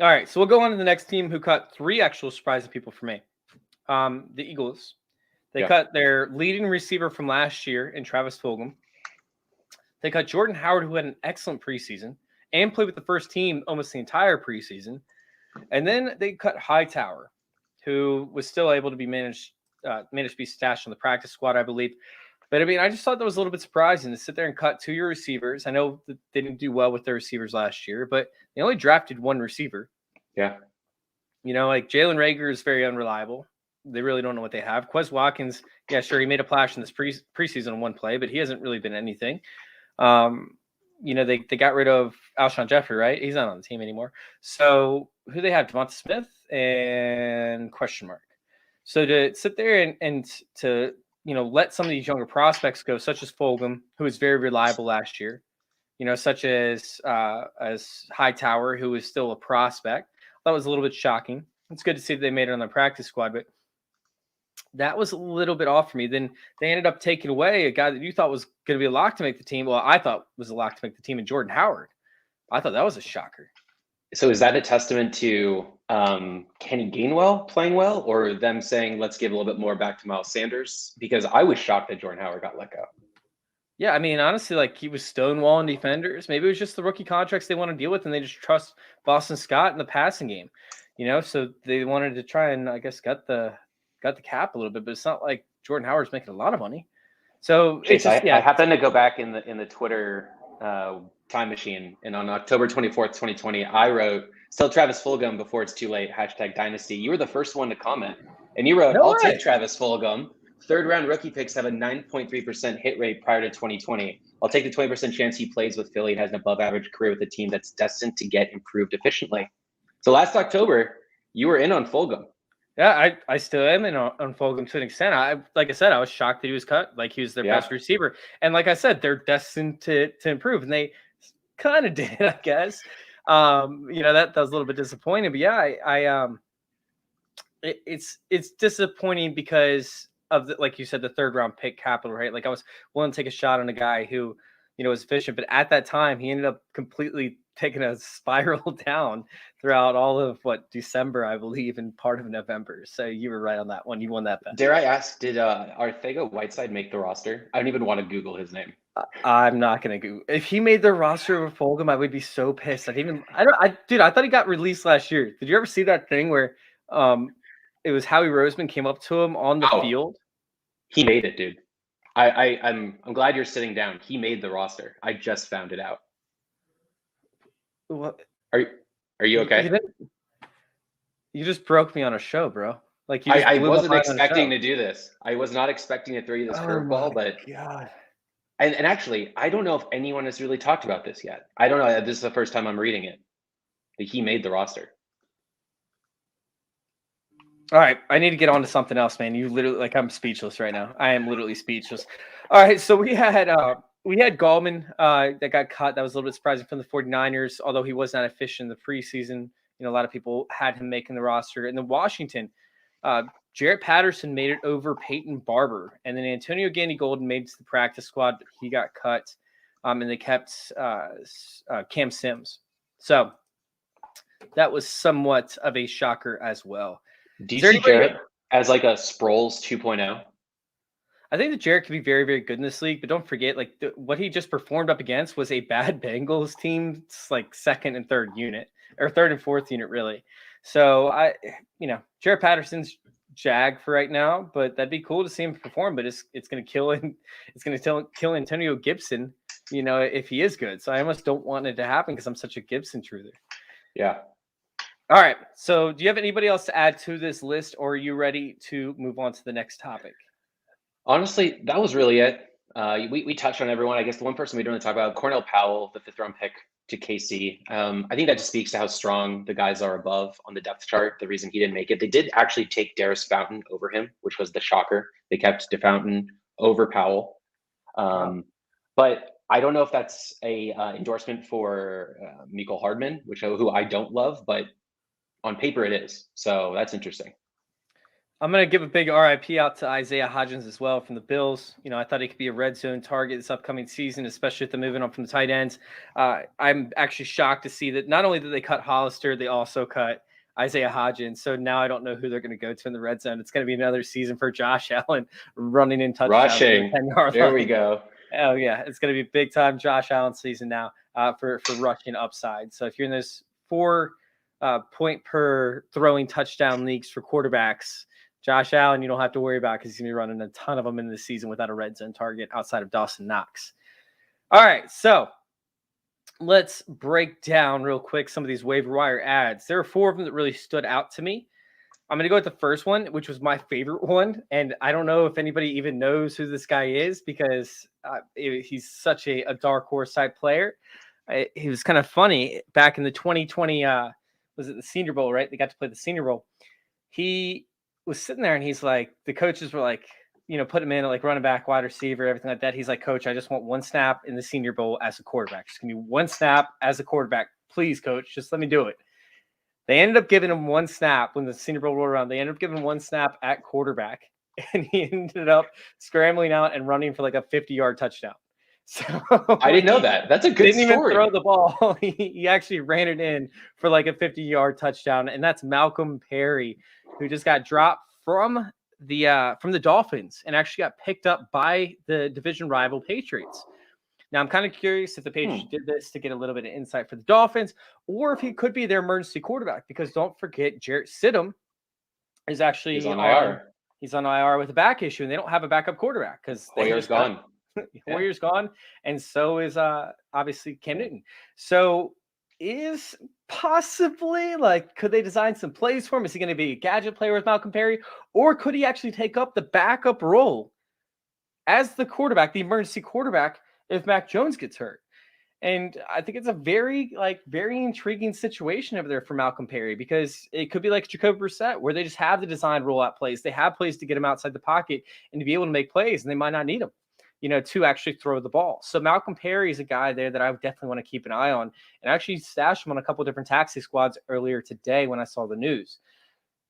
All right, so we'll go on to the next team who cut 3 actual surprising people for me. The Eagles. They cut their leading receiver from last year in Travis Fulgham. They cut Jordan Howard, who had an excellent preseason and played with the first team almost the entire preseason. And then they cut Hightower, who was still able to be managed to be stashed on the practice squad, I believe. But I just thought that was a little bit surprising to sit there and cut 2 of your receivers. I know that they didn't do well with their receivers last year, but they only drafted 1 receiver. Yeah. Like Jalen Reagor is very unreliable. they really don't know what they have. Quez Watkins, yeah, sure, he made a splash in this preseason on one play, but he hasn't really been anything. They got rid of Alshon Jeffrey, right? He's not on the team anymore. So who they have? Devonta Smith and question mark. So to sit there and to let some of these younger prospects go, such as Fulgham, who was very reliable last year, such as Hightower, who is still a prospect. That was a little bit shocking. It's good to see that they made it on the practice squad, but that was a little bit off for me. Then they ended up taking away a guy that you thought was going to be a lock to make the team. Well, I thought was a lock to make the team, and Jordan Howard. I thought that was a shocker. So is that a testament to Kenny Gainwell playing well, or them saying, let's give a little bit more back to Miles Sanders? Because I was shocked that Jordan Howard got let go. Yeah, I mean, honestly, like he was stonewalling defenders. Maybe it was just the rookie contracts they want to deal with, and they just trust Boston Scott in the passing game. So they wanted to try and, I guess, gut the cap a little bit, but it's not like Jordan Howard's making a lot of money. So it's just, I happened to go back in the Twitter time machine, and on October 24th, 2020, I wrote, "Sell Travis Fulgham before it's too late, #Dynasty." You were the first one to comment, and you wrote, "I'll take Travis Fulgham. Third-round rookie picks have a 9.3% hit rate prior to 2020. I'll take the 20% chance he plays with Philly and has an above-average career with a team that's destined to get improved efficiently." So last October, you were in on Fulgham. Yeah, I still am in on Fulgham to an extent. Like I said, I was shocked that he was cut. Like he was their best receiver, and like I said, they're destined to improve, and they kind of did, I guess. That was a little bit disappointing, but yeah, it's disappointing because of like you said, the third round pick capital, right? Like I was willing to take a shot on a guy who was efficient, but at that time he ended up completely taking a spiral down throughout all of December, I believe, and part of November. So you were right on that one. You won that bet. Dare I ask, did Arcega-Whiteside make the roster? I don't even want to Google his name. I'm not gonna Google. If he made the roster with Fulgham, I would be so pissed. I thought he got released last year. Did you ever see that thing where it was Howie Roseman came up to him on the field? He made it, dude. I'm glad you're sitting down. He made the roster. I just found it out. What? Are you okay? You just broke me on a show, bro. Like I wasn't expecting to do this. I was not expecting to throw you this curveball, but God. And actually, I don't know if anyone has really talked about this yet. I don't know. This is the first time I'm reading it. That he made the roster. All right, I need to get on to something else, man. You literally, I'm speechless right now. I am literally speechless. All right, so we had Gallman that got cut. That was a little bit surprising from the 49ers, although he was not efficient in the preseason. A lot of people had him making the roster. And then Washington, Jarrett Patterson made it over Peyton Barber. And then Antonio Gandy-Golden made it to the practice squad, but he got cut. And they kept Cam Sims. So that was somewhat of a shocker as well. Do you see Jarrett as like a Sproles 2.0? I think that Jarrett could be very, very good in this league, but don't forget, what he just performed up against was a bad Bengals team, second and third unit, or third and fourth unit, really. So Jarrett Patterson's jag for right now, but that'd be cool to see him perform. But it's going to kill him. It's going to kill Antonio Gibson, if he is good. So I almost don't want it to happen because I'm such a Gibson truther. Yeah. All right. So do you have anybody else to add to this list, or are you ready to move on to the next topic? Honestly, that was really it. We touched on everyone. I guess the one person we don't want to talk about, Cornell Powell, the 5th round pick to KC. I think that just speaks to how strong the guys are above on the depth chart. The reason he didn't make it, they did actually take Darius Fountain over him, which was the shocker. They kept DeFountain over Powell. But I don't know if that's a endorsement for Mecole Hardman, who I don't love, but on paper it is. So that's interesting. I'm going to give a big RIP out to Isaiah Hodgins as well from the Bills. I thought he could be a red zone target this upcoming season, especially if they're moving on from the tight ends. I'm actually shocked to see that not only did they cut Hollister, they also cut Isaiah Hodgins. So now I don't know who they're going to go to in the red zone. It's going to be another season for Josh Allen running in touchdowns. Rushing. There we go. Oh, yeah. It's going to be big time Josh Allen season now for rushing upside. So if you're in those 4 point per throwing touchdown leagues for quarterbacks, Josh Allen, you don't have to worry about because he's going to be running a ton of them in the season without a red zone target outside of Dawson Knox. All right, so let's break down real quick some of these waiver wire ads. There are 4 of them that really stood out to me. I'm going to go with the first one, which was my favorite one. And I don't know if anybody even knows who this guy is because he's such a dark horse type player. He was kind of funny back in the 2020, was it the Senior Bowl, right? They got to play the Senior Bowl. He was sitting there and he's like, the coaches were like, put him in like running back, wide receiver, everything like that. He's like, Coach, I just want one snap in the Senior Bowl as a quarterback. Just give me one snap as a quarterback. Please, Coach, just let me do it. They ended up giving him one snap when the Senior Bowl rolled around. They ended up giving him one snap at quarterback, and he ended up scrambling out and running for like a 50-yard touchdown. So I didn't know that. That's a good story. Didn't even throw the ball. He actually ran it in for like a 50-yard touchdown, and that's Malcolm Perry, who just got dropped from the Dolphins and actually got picked up by the division rival Patriots. Now, I'm kind of curious if the Patriots did this to get a little bit of insight for the Dolphins, or if he could be their emergency quarterback, because don't forget, Jarrett Stidham is actually on IR. He's on IR with a back issue, and they don't have a backup quarterback because Hoyer's gone. Hoyer's gone, and so is obviously Cam Newton. So is possibly could they design some plays for him? Is he going to be a gadget player with Malcolm Perry, or could he actually take up the backup role as the quarterback, the emergency quarterback, if Mac Jones gets hurt? And I think it's a very intriguing situation over there for Malcolm Perry, because it could be like Jacoby Brissett, where they just have the designed rollout plays. They have plays to get him outside the pocket and to be able to make plays, and they might not need him, to actually throw the ball. So Malcolm Perry is a guy there that I would definitely want to keep an eye on, and actually stashed him on a couple of different taxi squads earlier today when I saw the news.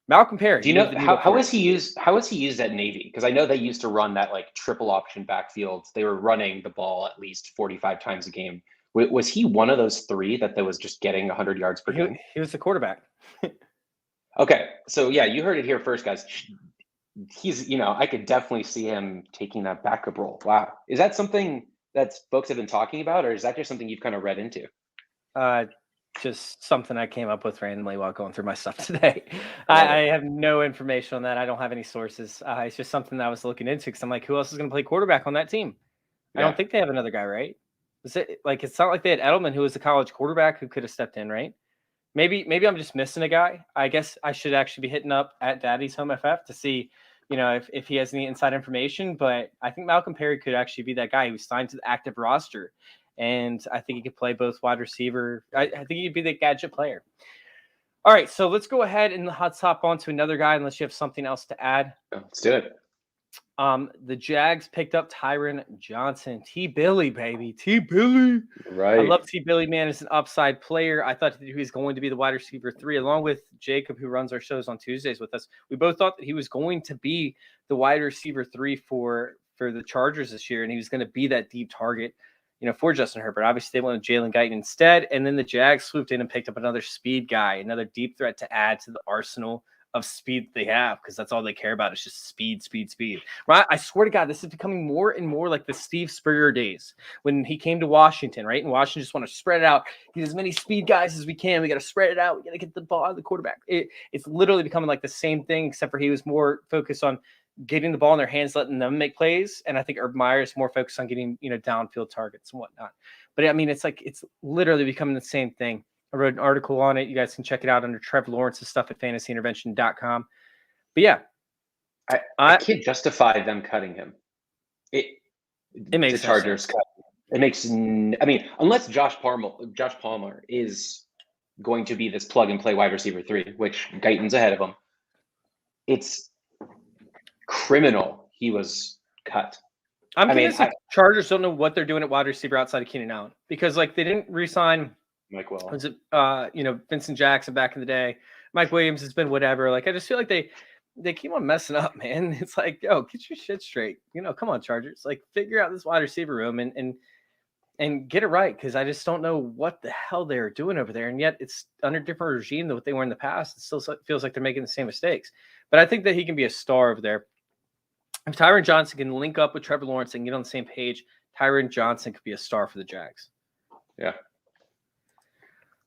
Malcolm Perry. Do you know how is he used? How is he used at Navy? Because I know they used to run that triple option backfield. They were running the ball at least 45 times a game. Was he one of those three that was just getting 100 yards per game? He was the quarterback. Okay, so yeah, you heard it here first, guys. He's, I could definitely see him taking that backup role. Wow, is that something that folks have been talking about, or is that just something you've kind of read into? Just something I came up with randomly while going through my stuff today. I have no information on that. I don't have any sources. It's just something that I was looking into, because I'm like, who else is going to play quarterback on that team? Yeah. I don't think they have another guy, right? It's not like they had Edelman, who was a college quarterback who could have stepped in, right? Maybe I'm just missing a guy. I guess I should actually be hitting up at Daddy's Home FF to see, if he has any inside information. But I think Malcolm Perry could actually be that guy who's signed to the active roster. And I think he could play both wide receiver. I think he'd be the gadget player. All right, so let's go ahead and let's hop on to another guy, unless you have something else to add. Let's do it. The Jags picked up Tyron Johnson. T-Billy, baby. T-Billy. Right. I love T-Billy, man. As an upside player. I thought that he was going to be the wide receiver 3, along with Jacob, who runs our shows on Tuesdays with us. We both thought that he was going to be the wide receiver 3 for the Chargers this year, and he was going to be that deep target, for Justin Herbert. Obviously, they went with Jalen Guyton instead, and then the Jags swooped in and picked up another speed guy, another deep threat to add to the arsenal of speed they have, because that's all they care about is just speed. Right? I swear to God, this is becoming more and more like the Steve Spurrier days when he came to Washington, right? And Washington just want to spread it out, get as many speed guys as we can. We got to spread it out. We got to get the ball out of the quarterback. It's literally becoming like the same thing, except for he was more focused on getting the ball in their hands, letting them make plays. And I think Urban Meyer is more focused on getting, downfield targets and whatnot. But I mean, it's literally becoming the same thing. I wrote an article on it. You guys can check it out under Trevor Lawrence's stuff at fantasyintervention.com. But yeah, I can't justify them cutting him. It makes the Chargers cut. It makes. Unless Josh Palmer is going to be this plug and play wide receiver 3, which Guyton's ahead of him. It's criminal. He was cut. I'm convinced the Chargers don't know what they're doing at wide receiver outside of Keenan Allen, because they didn't re-sign. Mike Williams. Was it Vincent Jackson back in the day? Mike Williams has been whatever. I just feel like they keep on messing up, man. It's like, yo, get your shit straight. Come on, Chargers. Figure out this wide receiver room and get it right, because I just don't know what the hell they're doing over there. And yet it's under a different regime than what they were in the past. It still feels like they're making the same mistakes. But I think that he can be a star over there. If Tyron Johnson can link up with Trevor Lawrence and get on the same page, Tyron Johnson could be a star for the Jags. Yeah.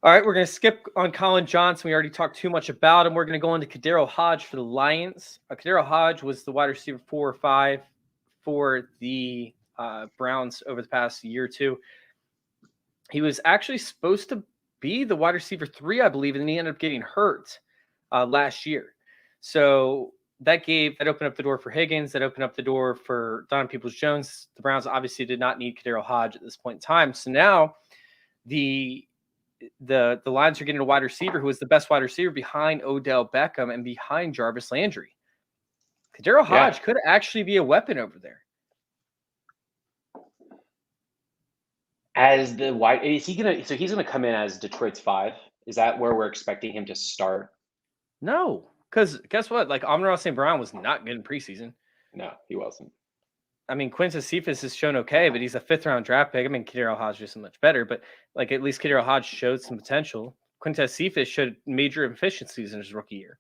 All right, we're going to skip on Colin Johnson. We already talked too much about him. We're going to go into Kadero Hodge for the Lions. Kadero Hodge was the wide receiver 4 or 5 for the Browns over the past year or two. He was actually supposed to be the wide receiver 3, I believe, and then he ended up getting hurt last year. So that opened up the door for Higgins. That opened up the door for Donovan Peoples-Jones. The Browns obviously did not need Kadarius Hodge at this point in time. So now the Lions are getting a wide receiver who is the best wide receiver behind Odell Beckham and behind Jarvis Landry. Kadarius Hodge could actually be a weapon over there. As the wide, is he gonna? So he's gonna come in as Detroit's 5. Is that where we're expecting him to start? No, because guess what? Like Amon-Ra St. Brown was not good in preseason. No, he wasn't. I mean, Quintez Cephas has shown okay, but he's a 5th-round draft pick. I mean, Kadarius Hodge isn't much better, but like at least Kadarius Hodge showed some potential. Quintez Cephas showed major efficiencies in his rookie year.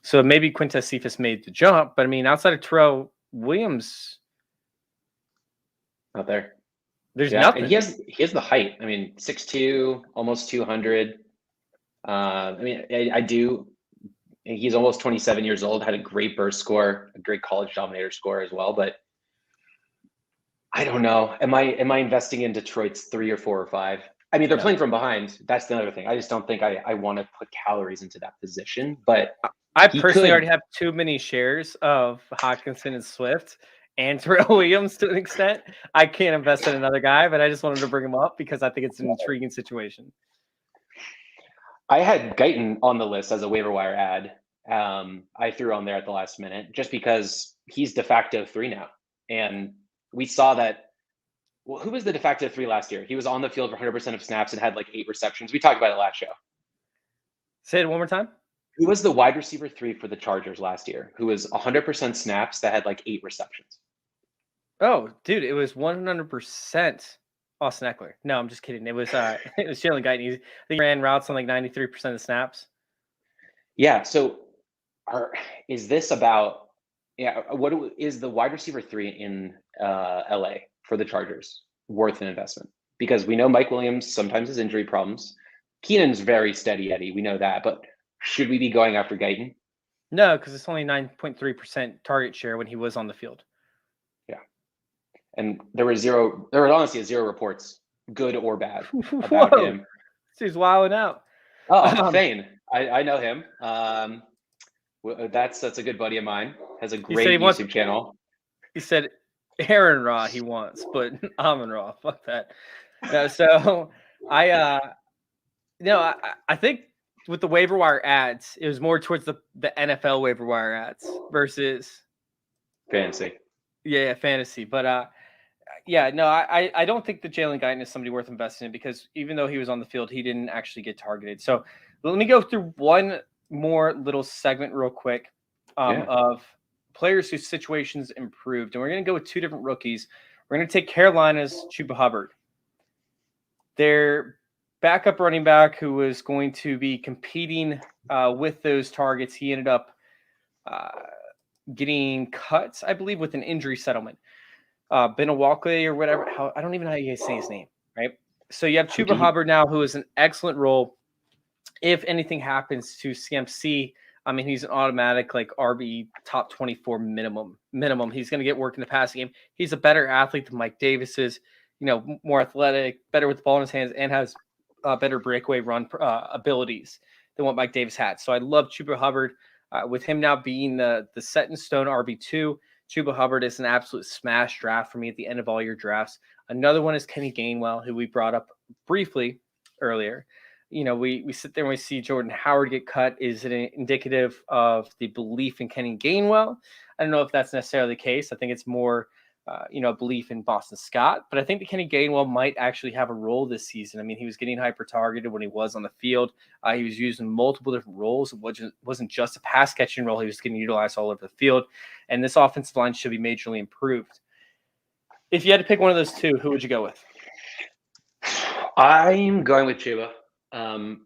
So maybe Quintez Cephas made the jump, but I mean, outside of Terrell Williams, out there, there's nothing. And he has the height. I mean, 6'2", almost 200. I mean, I do. He's almost 27 years old. Had a great burst score, a great college dominator score as well. But I don't know. Am I investing in Detroit's 3 or 4 or 5? I mean, they're playing from behind. That's the other thing. I just don't think I want to put calories into that position. But I personally already have too many shares of Hawkinson and Swift and Terrell Williams to an extent. I can't invest in another guy, but I just wanted to bring him up because I think it's an intriguing situation. I had Guyton on the list as a waiver wire ad. I threw on there at the last minute just because he's de facto 3 now. And we saw that. Well, who was the de facto 3 last year? He was on the field for 100% of snaps and had like 8 receptions. We talked about it last show. Say it one more time. Who was the wide receiver 3 for the Chargers last year? Who was 100% snaps that had like 8 receptions? Oh, dude, it was 100% Austin Eckler. No, I'm just kidding. It was Jalen Guyton. I think he ran routes on like 93% of the snaps. Yeah. So, is this about? Yeah. What is the wide receiver 3 in LA for the Chargers worth an investment? Because we know Mike Williams sometimes has injury problems. Keenan's very steady Eddie. We know that, but should we be going after Guyton? No, because it's only 9.3% target share when he was on the field. Yeah. And there were honestly 0 reports, good or bad, about him. He's wilding out. Oh, Thane. I know him. That's a good buddy of mine. Has a great YouTube channel. He said Aaron Ra he wants, but Amon Ra, fuck that. No, so I think with the waiver wire ads, it was more towards the NFL waiver wire ads versus fantasy. Yeah, fantasy. But I don't think that Jalen Guyton is somebody worth investing in because even though he was on the field, he didn't actually get targeted. So let me go through one more little segment real quick of players whose situations improved. And we're going to go with 2 different rookies. We're going to take Carolina's Chuba Hubbard. Their backup running back who was going to be competing with those targets. He ended up getting cut, I believe, with an injury settlement. Benawalke or whatever. I don't even know how you guys say his name, right? So you have Chuba Hubbard now, who is an excellent role. If anything happens to CMC, I mean, he's an automatic like RB top 24 minimum. He's going to get work in the passing game. He's a better athlete than Mike Davis is, more athletic, better with the ball in his hands, and has better breakaway run abilities than what Mike Davis had. So I love Chuba Hubbard. With him now being the set in stone RB2, Chuba Hubbard is an absolute smash draft for me at the end of all your drafts. Another one is Kenny Gainwell, who we brought up briefly earlier. We sit there and we see Jordan Howard get cut. Is it indicative of the belief in Kenny Gainwell? I don't know if that's necessarily the case. I think it's more, belief in Boston Scott. But I think that Kenny Gainwell might actually have a role this season. I mean, he was getting hyper-targeted when he was on the field. He was used in multiple different roles. It wasn't just a pass-catching role. He was getting utilized all over the field. And this offensive line should be majorly improved. If you had to pick one of those 2, who would you go with? I'm going with Chuba. I'm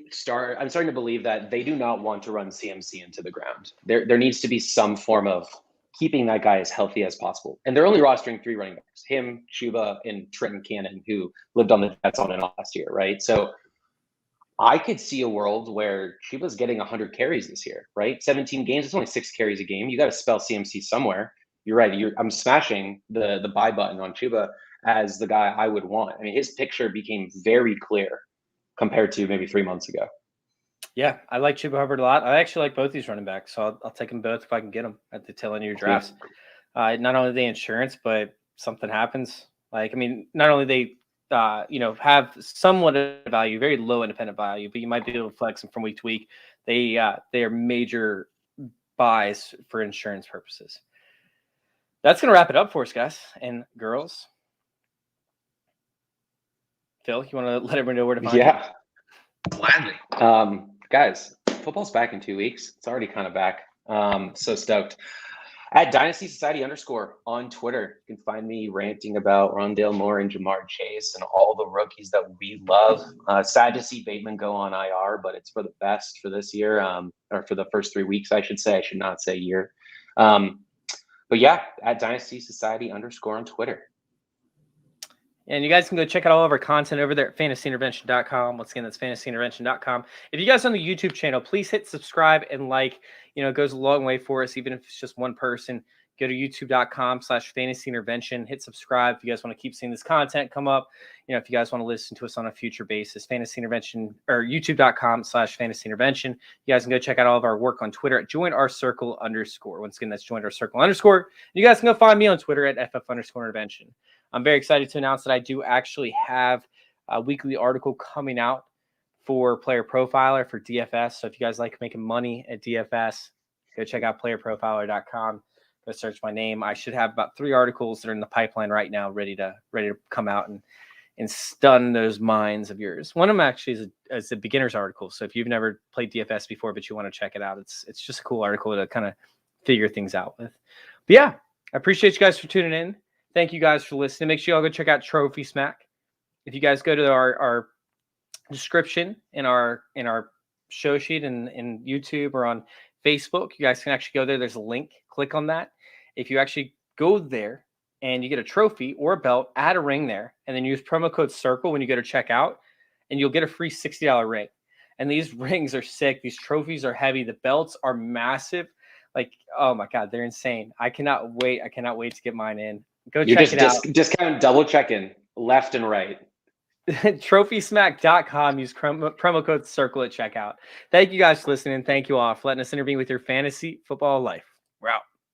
starting to believe that they do not want to run CMC into the ground. There needs to be some form of keeping that guy as healthy as possible. And they're only rostering 3 running backs, him, Chuba, and Trenton Cannon, who lived on the Jets on and off last year, right? So I could see a world where Chuba's getting 100 carries this year, right? 17 games, it's only 6 carries a game. You got to spell CMC somewhere. You're right. I'm smashing the buy button on Chuba as the guy I would want. I mean, his picture became very clear compared to maybe 3 months ago. Yeah, I like Chuba Hubbard a lot. I actually like both these running backs, so I'll take them both if I can get them at the tail end of your drafts. Not only the insurance, but something happens. Like, I mean, not only they, have somewhat of value, very low independent value, but you might be able to flex them from week to week. They are major buys for insurance purposes. That's going to wrap it up for us, guys and girls. Phil, you want to let everyone know where to find you? Yeah, gladly. Guys, football's back in 2 weeks. It's already kind of back. So stoked. At Dynasty Society _ on Twitter, you can find me ranting about Rondale Moore and Jamar Chase and all the rookies that we love. Sad to see Bateman go on IR, but it's for the best for this year, or for the first 3 weeks, I should say. I should not say year. But yeah, at Dynasty Society _ on Twitter. And you guys can go check out all of our content over there at fantasyintervention.com. Once again, that's fantasyintervention.com. If you guys are on the YouTube channel, please hit subscribe and like. It goes a long way for us, even if it's just one person. Go to youtube.com/fantasyintervention. Hit subscribe if you guys want to keep seeing this content come up. If you guys want to listen to us on a future basis, fantasy intervention or youtube.com/fantasyintervention. You guys can go check out all of our work on Twitter at joinourcircle _ Once again, that's joinourcircle _ You guys can go find me on Twitter at ff_intervention. I'm very excited to announce that I do actually have a weekly article coming out for Player Profiler for DFS. So if you guys like making money at DFS, go check out playerprofiler.com. Go search my name. I should have about 3 articles that are in the pipeline right now, ready to come out and stun those minds of yours. One of them actually is a beginner's article. So if you've never played DFS before, but you want to check it out, it's just a cool article to kind of figure things out with. But yeah, I appreciate you guys for tuning in. Thank you guys for listening. Make sure y'all go check out Trophy Smack. If you guys go to our description in our show sheet in YouTube or on Facebook, you guys can actually go there. There's a link. Click on that. If you actually go there and you get a trophy or a belt, add a ring there, and then use promo code CIRCLE when you go to checkout, and you'll get a free $60 ring. And these rings are sick. These trophies are heavy. The belts are massive. Like, oh my God, they're insane. I cannot wait. I cannot wait to get mine in. Go check it out. Discount double checking left and right. TrophySmack.com. Use promo code CIRCLE at checkout. Thank you guys for listening. Thank you all for letting us intervene with your fantasy football life.